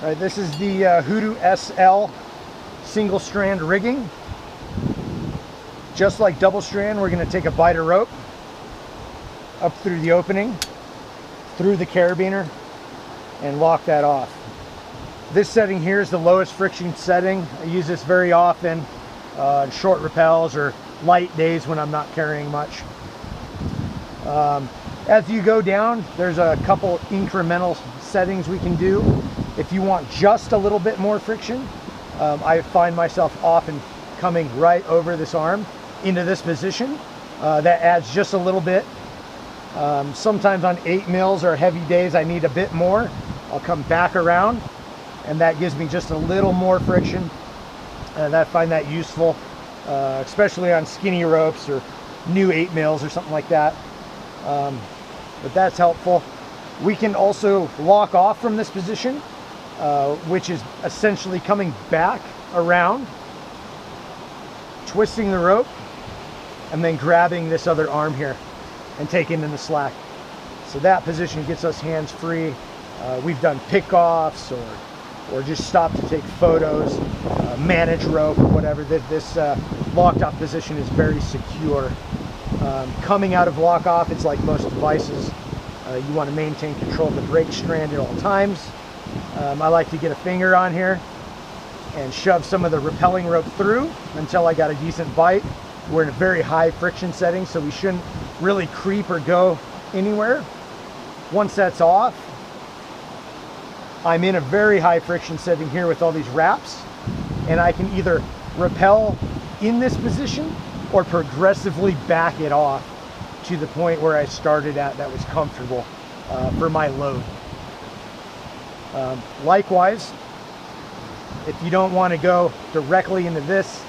All right, this is the Hoodoo-SL single strand rigging. Just like double strand, we're going to take a biter rope up through the opening, through the carabiner, and lock that off. This setting here is the lowest friction setting. I use this very often on short rappels or light days when I'm not carrying much. As you go down, there's a couple incremental settings we can do. If you want just a little bit more friction, I find myself often coming right over this arm into this position. That adds just a little bit. Sometimes on 8 mils or heavy days I need a bit more. I'll come back around and that gives me just a little more friction, and I find that useful, especially on skinny ropes or new 8 mils or something like that. But that's helpful. We can also lock off from this position, which is essentially coming back around, twisting the rope, and then grabbing this other arm here and taking in the slack. So that position gets us hands free. We've done pick-offs or just stop to take photos, manage rope, or whatever. This locked off position is very secure. Coming out of lock off, it's like most devices. You want to maintain control of the brake strand at all times. I like to get a finger on here and shove some of the rappelling rope through until I got a decent bite. We're in a very high friction setting, so we shouldn't really creep or go anywhere. Once that's off, I'm in a very high friction setting here with all these wraps, and I can either rappel in this position or progressively back it off to the point where I started at that was comfortable for my load. Likewise, if you don't want to go directly into this,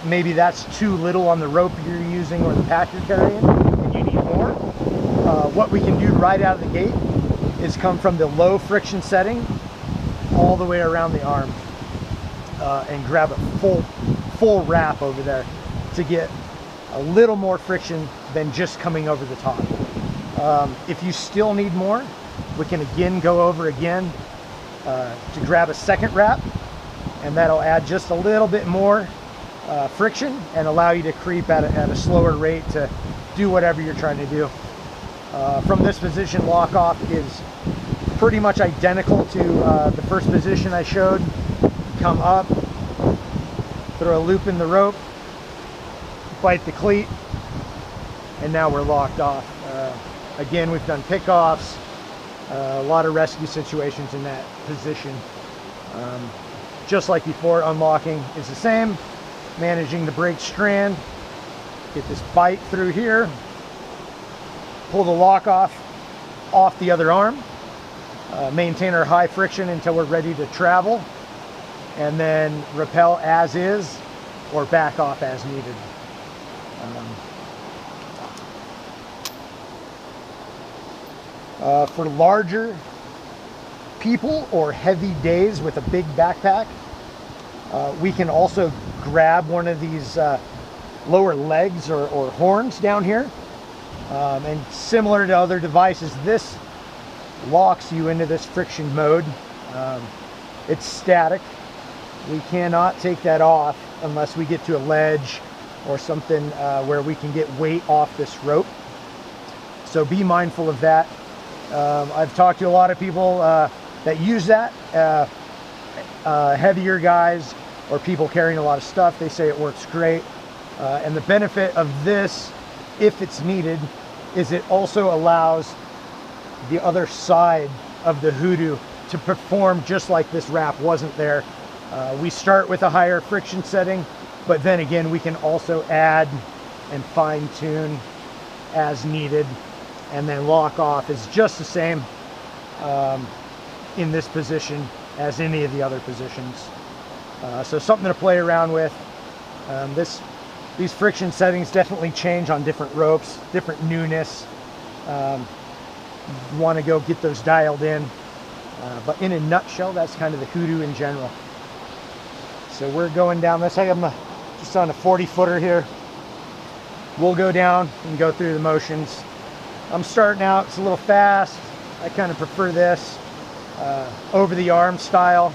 maybe that's too little on the rope you're using or the pack you're carrying and you need more, what we can do right out of the gate is come from the low friction setting all the way around the arm and grab a full wrap over there to get a little more friction than just coming over the top. If you still need more, we can again go over again to grab a second wrap, and that'll add just a little bit more friction and allow you to creep at a slower rate to do whatever you're trying to do. From this position, lock off is pretty much identical to the first position I showed. Come up, throw a loop in the rope, bite the cleat, and now we're locked off. Again, we've done pickoffs, a lot of rescue situations in that position. Just like before, unlocking is the same. Managing the brake strand, get this bite through here, pull the lock off the other arm, maintain our high friction until we're ready to travel, and then rappel as is or back off as needed. For larger people or heavy days with a big backpack, we can also grab one of these lower legs or horns down here. And similar to other devices, this locks you into this friction mode. It's static. We cannot take that off unless we get to a ledge or something where we can get weight off this rope. So be mindful of that. I've talked to a lot of people that use that, heavier guys or people carrying a lot of stuff. They say it works great. And the benefit of this, if it's needed, is it also allows the other side of the Hoodoo to perform just like this wrap wasn't there. We start with a higher friction setting, but then again we can also add and fine tune as needed, and then lock off is just the same in this position as any of the other positions. So something to play around with. These friction settings definitely change on different ropes, different newness. You want to go get those dialed in. But in a nutshell, that's kind of the Hoodoo in general. So we're going down this. I'm just on a 40-footer here. We'll go down and go through the motions. I'm starting out, it's a little fast. I kind of prefer this. over the arm style.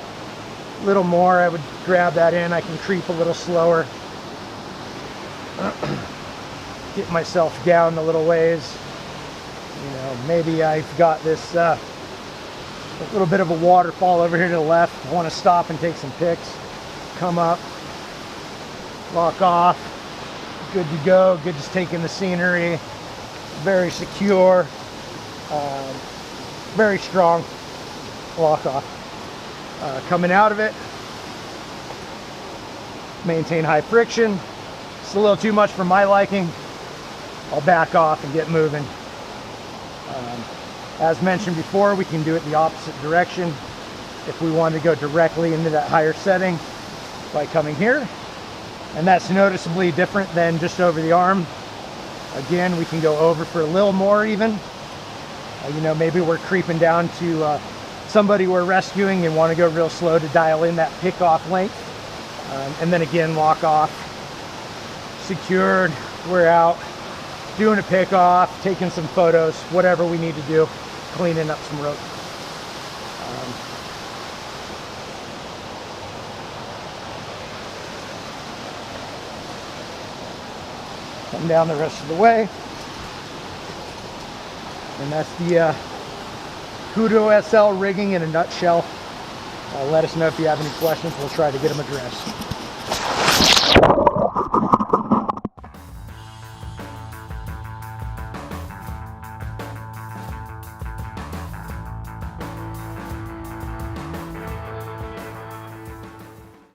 A little more, I would grab that in. I can creep a little slower. Get myself down a little ways. You know, maybe I've got this a little bit of a waterfall over here to the left. I want to stop and take some pics. Come up, lock off, good to go. Good, just taking the scenery. Very secure, very strong lock off. Coming out of it, maintain high friction. It's a little too much for my liking. I'll back off and get moving. As mentioned before, we can do it the opposite direction if we want to go directly into that higher setting by coming here. And that's noticeably different than just over the arm. Again, we can go over for a little more even. You know, maybe we're creeping down to somebody we're rescuing and want to go real slow to dial in that pick off length. And then again, lock off. Secured, we're out. Doing a pick off, taking some photos, whatever we need to do, cleaning up some rope. Come down the rest of the way. And that's the Hoodoo-SL rigging in a nutshell. Let us know if you have any questions. We'll try to get them addressed.